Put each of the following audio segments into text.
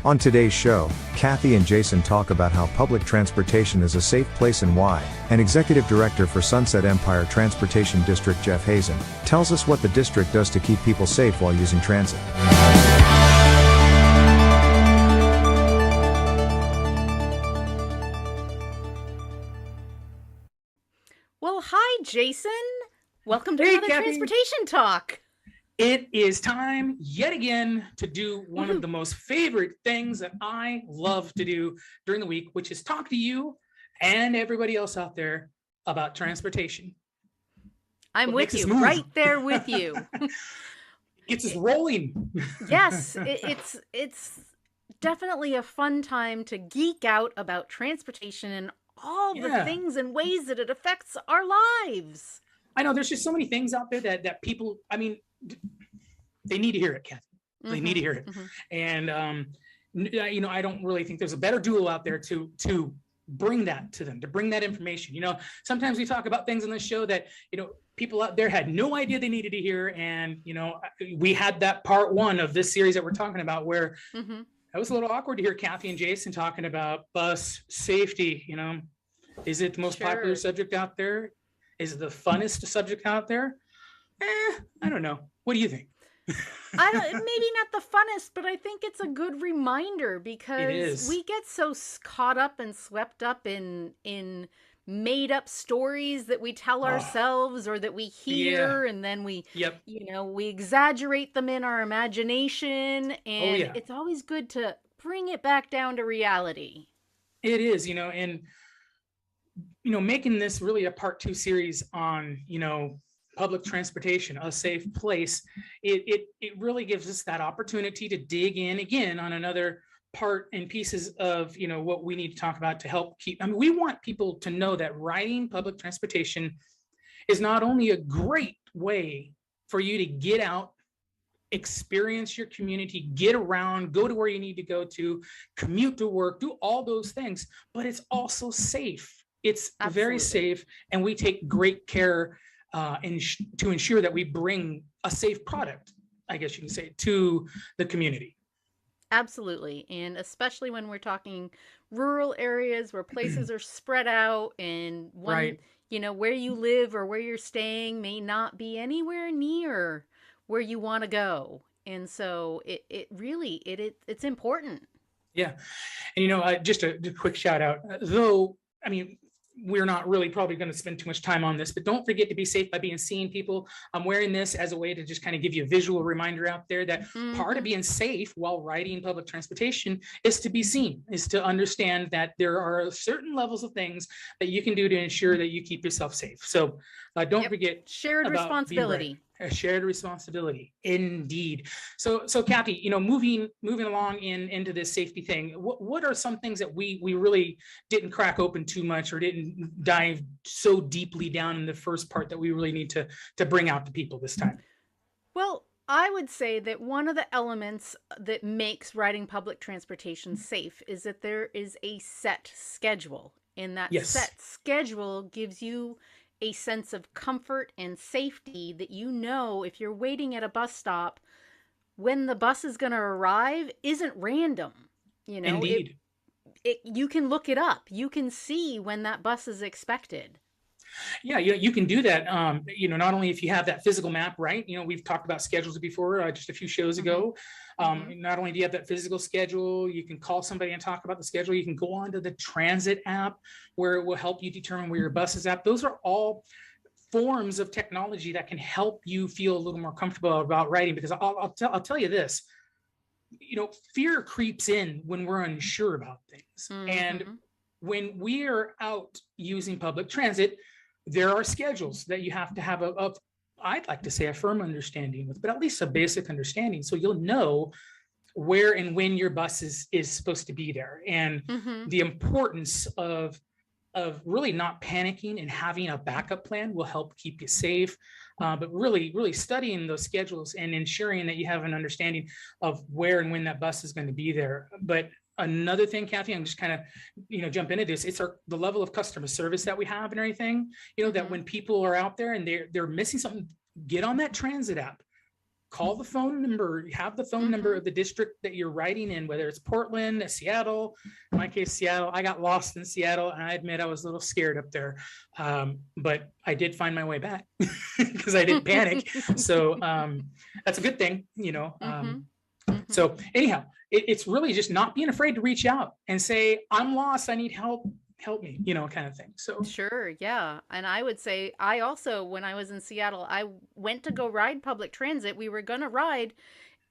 On today's show, Kathy and Jason talk about how public transportation is a safe place and why, and Executive Director for Sunset Empire Transportation District Jeff Hazen tells us what the district does to keep people safe while using transit. Well, hi, Jason. Welcome to Hey, another Kathy. Transportation Talk. It is time yet again to do one of the most favorite things that I love to do during the week, which is talk to you and everybody else out there about transportation. I'm What with makes us you, move. right there with you. Gets us rolling. Yes, it's definitely a fun time to geek out about transportation and all the Yeah. things and ways that it affects our lives. I know there's just so many things out there that people, I mean, they need to hear it, Kathy. They need to hear it. Mhm. And I don't really think there's a better duo out there to bring that to them, to bring that information. Sometimes we talk about things on this show that people out there had no idea they needed to hear, and we had that part one of this series that we're talking about where Mhm. that was a little awkward to hear Kathy and Jason talking about bus safety. Is it the most popular Sure. subject out there? Is it the funnest subject out there? I don't know. What do you think? Maybe not the funnest, but I think it's a good reminder because is. we get so caught up and swept up in made up stories that we tell ourselves or that we hear, and then we Yep. we exaggerate them in our imagination, and yeah. it's always good to bring it back down to reality. It is, and making this really a part two series on, public transportation, a safe place, it really gives us that opportunity to dig in again on another part and pieces of, what we need to talk about to help keep, we want people to know that riding public transportation is not only a great way for you to get out, experience your community, get around, go to where you need to go to, commute to work, do all those things, but it's also safe. It's very Absolutely. safe, and we take great care to ensure that we bring a safe product, I guess you can say, to the community. Absolutely. And especially when we're talking rural areas where places are spread out and Right. where you live or where you're staying may not be anywhere near where you want to go. And so it's important. Yeah. And just a quick shout out, though, we're not really probably going to spend too much time on this, but don't forget to be safe by being seen, people. I'm wearing this as a way to just kind of give you a visual reminder out there that part of being safe while riding public transportation is to be seen, is to understand that there are certain levels of things that you can do to ensure that you keep yourself safe. So don't Yep. forget Shared about being responsibility. right. A shared responsibility, indeed. So Kathy, moving along into this safety thing, what are some things that we really didn't crack open too much or didn't dive so deeply down in the first part that we really need to bring out to people this time? Well, I would say that one of the elements that makes riding public transportation safe is that there is a set schedule. And that Yes. set schedule gives you a sense of comfort and safety that if you're waiting at a bus stop, when the bus is going to arrive isn't random. Indeed. You can look it up. You can see when that bus is expected. Yeah, you can do that. Not only if you have that physical map, right? We've talked about schedules before, just a few shows ago. Not only do you have that physical schedule, you can call somebody and talk about the schedule. You can go onto the transit app where it will help you determine where your bus is at. Those are all forms of technology that can help you feel a little more comfortable about riding. Because I'll tell you this, fear creeps in when we're unsure about things. And when we're out using public transit, there are schedules that you have to have I'd like to say a firm understanding with, but at least a basic understanding. So you'll know where and when your bus is supposed to be there. And the importance of really not panicking and having a backup plan will help keep you safe. But really studying those schedules and ensuring that you have an understanding of where and when that bus is going to be there. But another thing, Kathy, I'm just kind of, jump into this. It's the level of customer service that we have and everything, that when people are out there and they're missing something, get on that transit app, call the phone number, have the phone number of the district that you're riding in, whether it's Portland, Seattle. In my case, Seattle. I got lost in Seattle, and I admit I was a little scared up there, but I did find my way back because I didn't panic. So that's a good thing, you know. So anyhow, it's really just not being afraid to reach out and say, I'm lost, I need help me, you know, kind of thing. So Sure, yeah. And I would say, I also, when I was in Seattle, I went to go ride public transit. We were going to ride,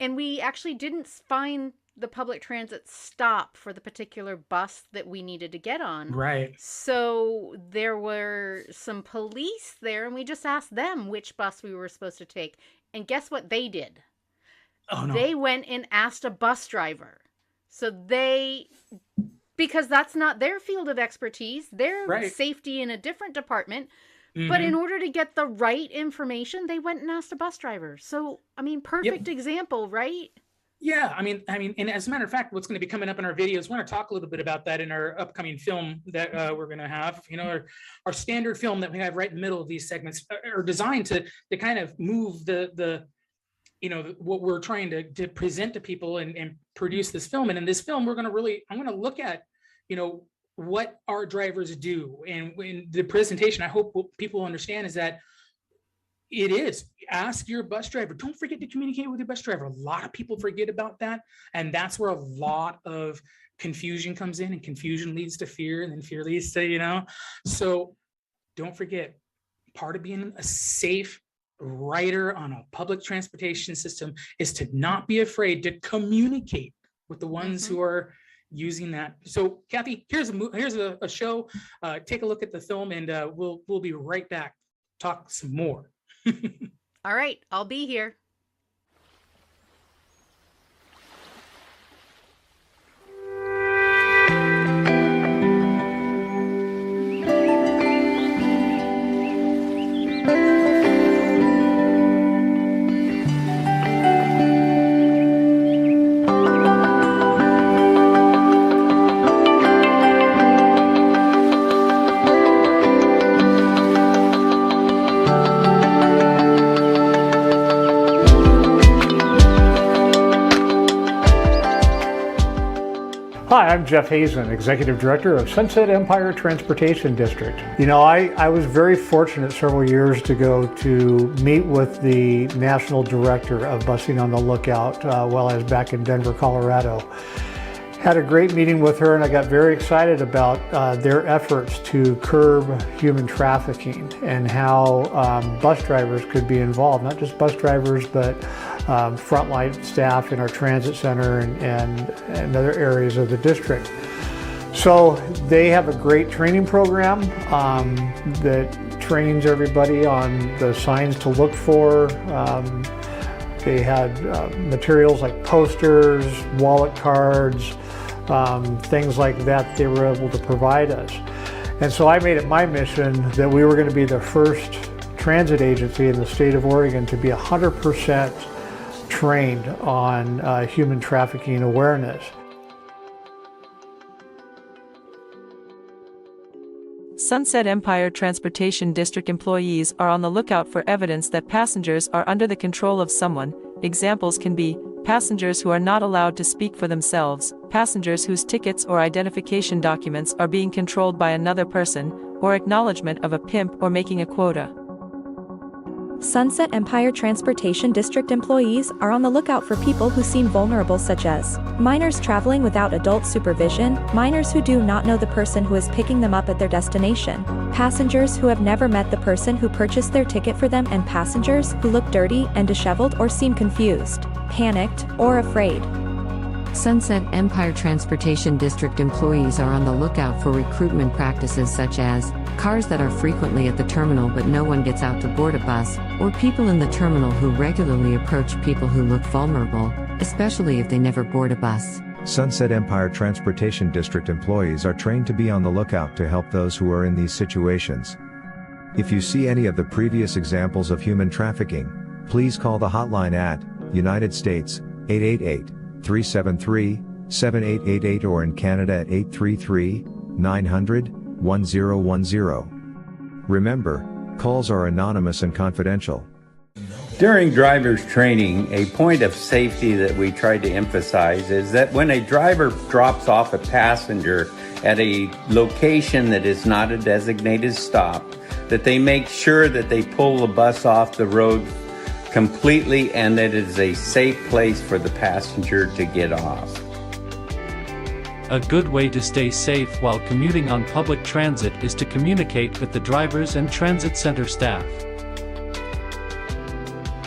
and we actually didn't find the public transit stop for the particular bus that we needed to get on. right. So there were some police there, and we just asked them which bus we were supposed to take. And guess what they did? Oh no. They went and asked a bus driver. So because that's not their field of expertise, they're Right. safety in a different department. But in order to get the right information, they went and asked a bus driver. So, I mean, perfect example, right? Yeah, I mean, and as a matter of fact, what's going to be coming up in our videos, we're going to talk a little bit about that in our upcoming film that we're going to have. You know, our standard film that we have right in the middle of these segments are designed to kind of move the you know, what we're trying to present to people and produce this film. And in this film, I'm going to look at, you know, what our drivers do. And in the presentation, I hope what people understand is that it is ask your bus driver. Don't forget to communicate with your bus driver. A lot of people forget about that. And that's where a lot of confusion comes in, and confusion leads to fear, and then fear leads to, you know, so don't forget, part of being a safe rider on a public transportation system is to not be afraid to communicate with the ones who are using that. So Kathy, here's a show. Take a look at the film, and we'll be right back. Talk some more. All right, I'll be here. Hi, I'm Jeff Hazen, Executive Director of Sunset Empire Transportation District. You know, I was very fortunate several years ago to meet with the National Director of Busing on the Lookout while I was back in Denver, Colorado. Had a great meeting with her, and I got very excited about their efforts to curb human trafficking and how bus drivers could be involved. Not just bus drivers, but frontline staff in our transit center and other areas of the district. So they have a great training program that trains everybody on the signs to look for. They had materials like posters, wallet cards, things like that they were able to provide us. And so I made it my mission that we were going to be the first transit agency in the state of Oregon to be 100% trained on human trafficking awareness. Sunset Empire Transportation District employees are on the lookout for evidence that passengers are under the control of someone. Examples can be passengers who are not allowed to speak for themselves, passengers whose tickets or identification documents are being controlled by another person, or acknowledgement of a pimp or making a quota. Sunset Empire Transportation District employees are on the lookout for people who seem vulnerable, such as minors traveling without adult supervision, minors who do not know the person who is picking them up at their destination, passengers who have never met the person who purchased their ticket for them, and passengers who look dirty and disheveled or seem confused, panicked, or afraid. Sunset Empire Transportation District employees are on the lookout for recruitment practices such as cars that are frequently at the terminal but no one gets out to board a bus, or people in the terminal who regularly approach people who look vulnerable, especially if they never board a bus. Sunset Empire Transportation District employees are trained to be on the lookout to help those who are in these situations. If you see any of the previous examples of human trafficking, please call the hotline at United States 888-373-7888 or in Canada at 833-900-1010. Remember, calls are anonymous and confidential. During driver's training, a point of safety that we try to emphasize is that when a driver drops off a passenger at a location that is not a designated stop, that they make sure that they pull the bus off the road completely and that it is a safe place for the passenger to get off. A good way to stay safe while commuting on public transit is to communicate with the drivers and transit center staff.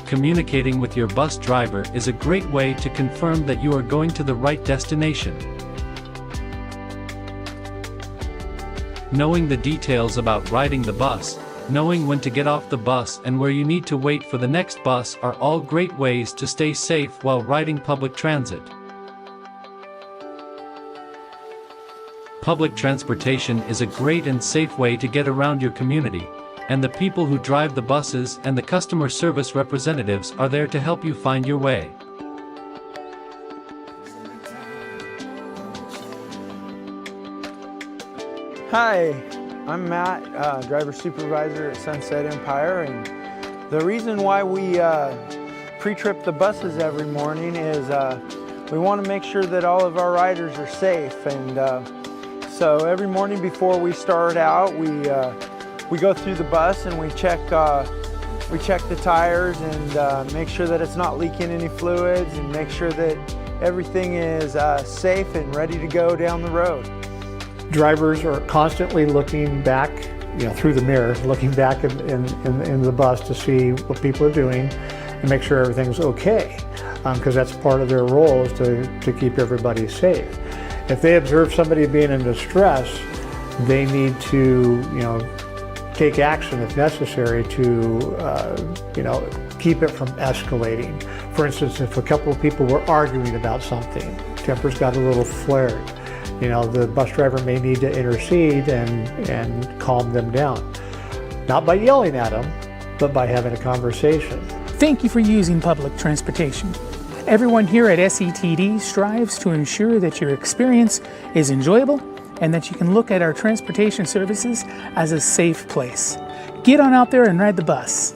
Communicating with your bus driver is a great way to confirm that you are going to the right destination. Knowing the details about riding the bus, knowing when to get off the bus and where you need to wait for the next bus are all great ways to stay safe while riding public transit. Public transportation is a great and safe way to get around your community, and the people who drive the buses and the customer service representatives are there to help you find your way. Hi, I'm Matt, driver supervisor at Sunset Empire, and the reason why we pre-trip the buses every morning is we want to make sure that all of our riders are safe, and so every morning before we start out, we go through the bus and we check the tires and make sure that it's not leaking any fluids and make sure that everything is safe and ready to go down the road. Drivers are constantly looking back, through the mirror, looking back in the bus to see what people are doing and make sure everything's okay, because that's part of their role is to keep everybody safe. If they observe somebody being in distress, they need to, take action if necessary to, keep it from escalating. For instance, if a couple of people were arguing about something, tempers got a little flared, the bus driver may need to intercede and calm them down. Not by yelling at them, but by having a conversation. Thank you for using public transportation. Everyone here at SETD strives to ensure that your experience is enjoyable and that you can look at our transportation services as a safe place. Get on out there and ride the bus.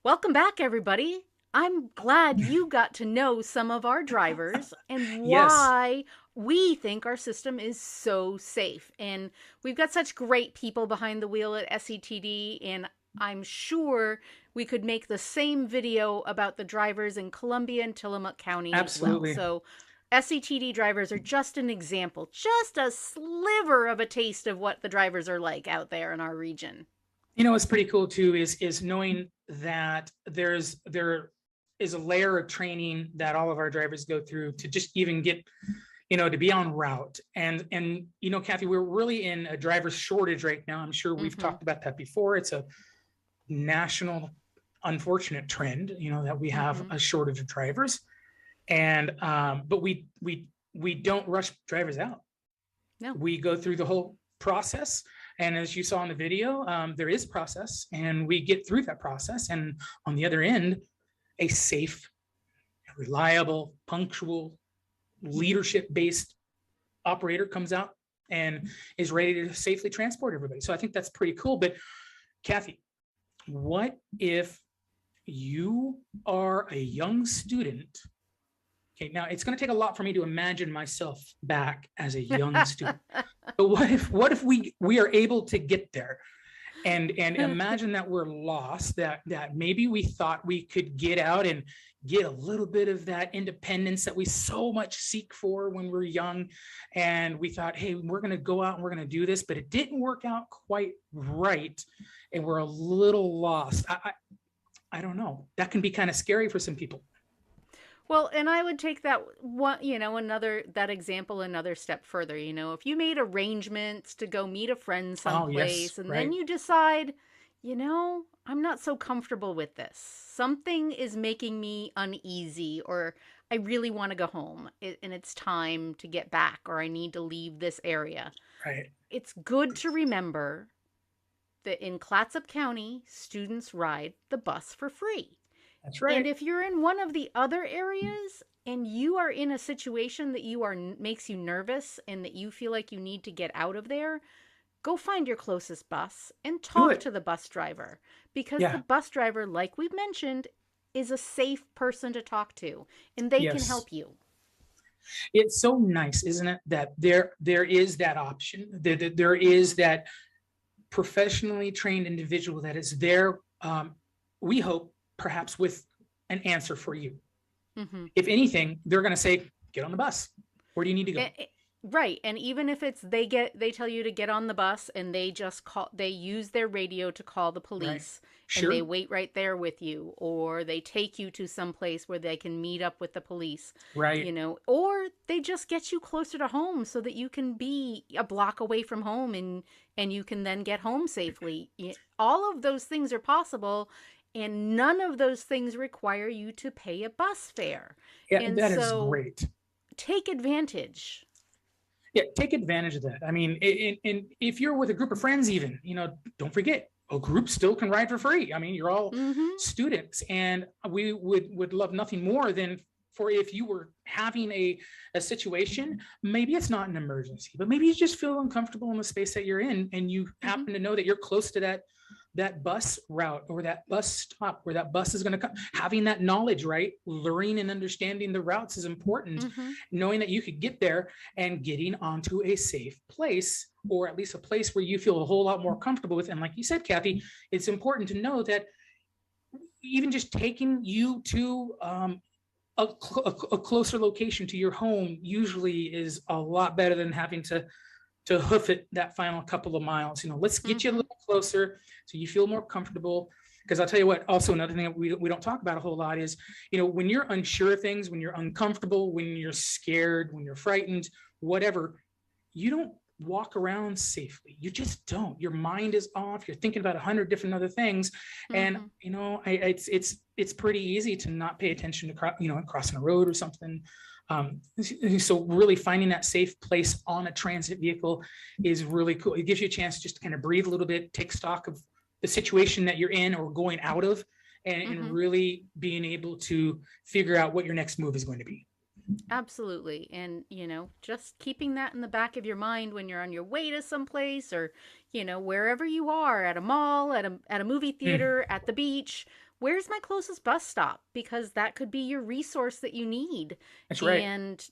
Welcome back, everybody. I'm glad you got to know some of our drivers and Yes. why we think our system is so safe. And we've got such great people behind the wheel at SETD, and I'm sure we could make the same video about the drivers in Columbia and Tillamook County Absolutely. as well. So SETD drivers are just an example, just a sliver of a taste of what the drivers are like out there in our region. What's pretty cool too is knowing that there is a layer of training that all of our drivers go through to just even get, to be on route. And Kathy, we're really in a driver shortage right now. I'm sure we've talked about that before. It's a national unfortunate trend, that we have a shortage of drivers. And but we don't rush drivers out. No. We go through the whole process. And as you saw in the video, there is process and we get through that process. And on the other end, a safe, reliable, punctual, leadership-based operator comes out and is ready to safely transport everybody. So I think that's pretty cool. But Kathy, what if you are a young student? Okay, now it's going to take a lot for me to imagine myself back as a young student. But what if we are able to get there and imagine that we're lost, that maybe we thought we could get out and get a little bit of that independence that we so much seek for when we're young. And we thought, hey, we're going to go out and we're going to do this, but it didn't work out quite right. And we're a little lost. I don't know. That can be kind of scary for some people. Well, and I would take that one, that example another step further. If you made arrangements to go meet a friend someplace, and then you decide, I'm not so comfortable with this. Something is making me uneasy, or I really want to go home, and it's time to get back, or I need to leave this area. Right. It's good to remember that in Clatsop County, students ride the bus for free. That's right. And if you're in one of the other areas, and you are in a situation that makes you nervous and that you feel like you need to get out of there, go find your closest bus and talk to the bus driver, because the bus driver, like we've mentioned, is a safe person to talk to, and they can help you. It's so nice, isn't it, that there is that option, that there is that professionally trained individual that is there, we hope, perhaps with an answer for you. If anything, they're going to say, get on the bus. Where do you need to go? Right. And even if it's they tell you to get on the bus and they use their radio to call the police, and they wait right there with you, or they take you to some place where they can meet up with the police, right? Or they just get you closer to home so that you can be a block away from home and you can then get home safely. All of those things are possible, and none of those things require you to pay a bus fare. Yeah, and that is great. Take advantage. Yeah, take advantage of that. I mean, and if you're with a group of friends, even, don't forget, a group still can ride for free. I mean, you're all students, and we would love nothing more than for if you were having a situation, maybe it's not an emergency, but maybe you just feel uncomfortable in the space that you're in, and you happen to know that you're close to that bus route or that bus stop where that bus is going to come. Having that knowledge, right? Learning and understanding the routes is important. Knowing that you could get there and getting onto a safe place, or at least a place where you feel a whole lot more comfortable with. And like you said, Kathy, it's important to know that even just taking you to a closer location to your home usually is a lot better than having to hoof it that final couple of miles. Let's get you a little closer so you feel more comfortable. Because I'll tell you what, also another thing that we don't talk about a whole lot is, when you're unsure of things, when you're uncomfortable, when you're scared, when you're frightened, whatever, you don't walk around safely. You just don't. Your mind is off. You're thinking about 100 different other things. And, it's pretty easy to not pay attention to, crossing a road or something. So really finding that safe place on a transit vehicle is really cool. It gives you a chance just to kind of breathe a little bit, take stock of the situation that you're in or going out of, and really being able to figure out what your next move is going to be. Absolutely. And, just keeping that in the back of your mind when you're on your way to someplace, or, wherever you are, at a mall, at a movie theater, at the beach, where's my closest bus stop? Because that could be your resource that you need. That's right. And,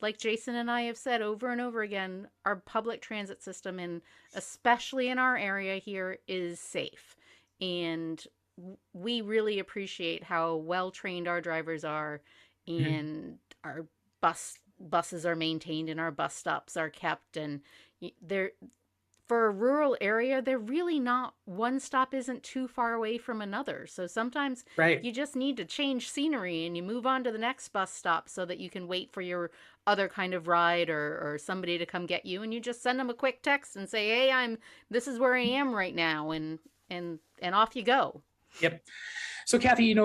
like Jason and I have said over and over again, our public transit system, and especially in our area here, is safe. And we really appreciate how well trained our drivers are, and our buses are maintained, and our bus stops are kept, and for a rural area, they're really not, one stop isn't too far away from another. So sometimes you just need to change scenery and you move on to the next bus stop so that you can wait for your other kind of ride, or somebody to come get you, and you just send them a quick text and say, hey, this is where I am right now, and off you go. Yep. So Kathy,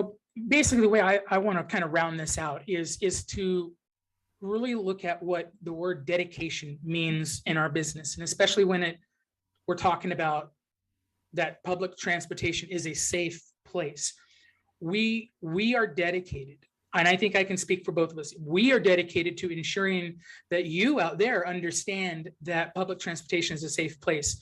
basically the way I want to kind of round this out is to really look at what the word dedication means in our business, and especially when we're talking about that public transportation is a safe place. We are dedicated, and I think I can speak for both of us. We are dedicated to ensuring that you out there understand that public transportation is a safe place.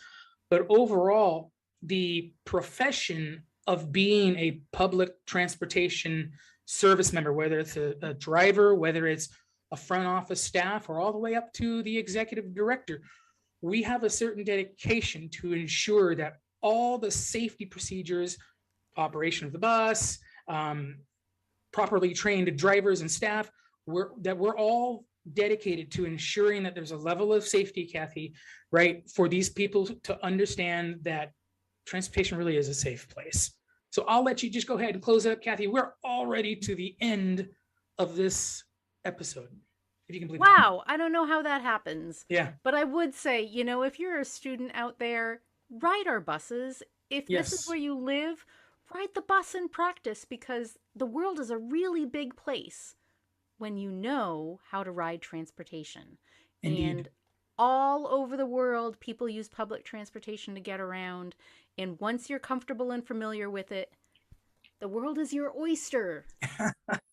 But overall, the profession of being a public transportation service member, whether it's a driver, whether it's a front office staff, or all the way up to the executive director, we have a certain dedication to ensure that all the safety procedures, operation of the bus, properly trained drivers and staff, we're all dedicated to ensuring that there's a level of safety, Kathy, right, for these people to understand that transportation really is a safe place. So I'll let you just go ahead and close it up, Kathy. We're already to the end of this episode. If you can believe it. Wow, I don't know how that happens. Yeah. But I would say, if you're a student out there, ride our buses. If this is where you live, ride the bus in practice, because the world is a really big place when you know how to ride transportation. Indeed. And all over the world, people use public transportation to get around. And once you're comfortable and familiar with it, The world is your oyster.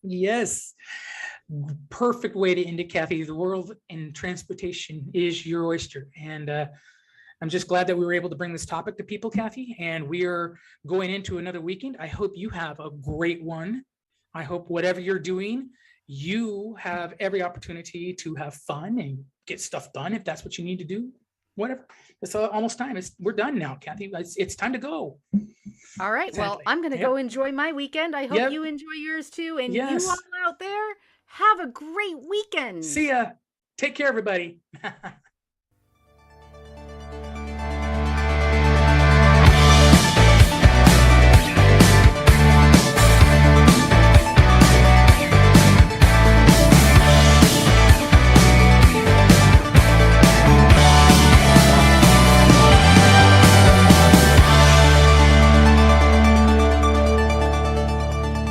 Yes. Perfect way to end it, Kathy. The world and transportation is your oyster. And I'm just glad that we were able to bring this topic to people, Kathy. And we are going into another weekend. I hope you have a great one. I hope whatever you're doing, you have every opportunity to have fun and get stuff done if that's what you need to do. Whatever. It's almost time. We're done now, Kathy. It's time to go. All right. Exactly. Well, I'm going to go enjoy my weekend. I hope you enjoy yours too. And you all out there, have a great weekend. See ya. Take care, everybody.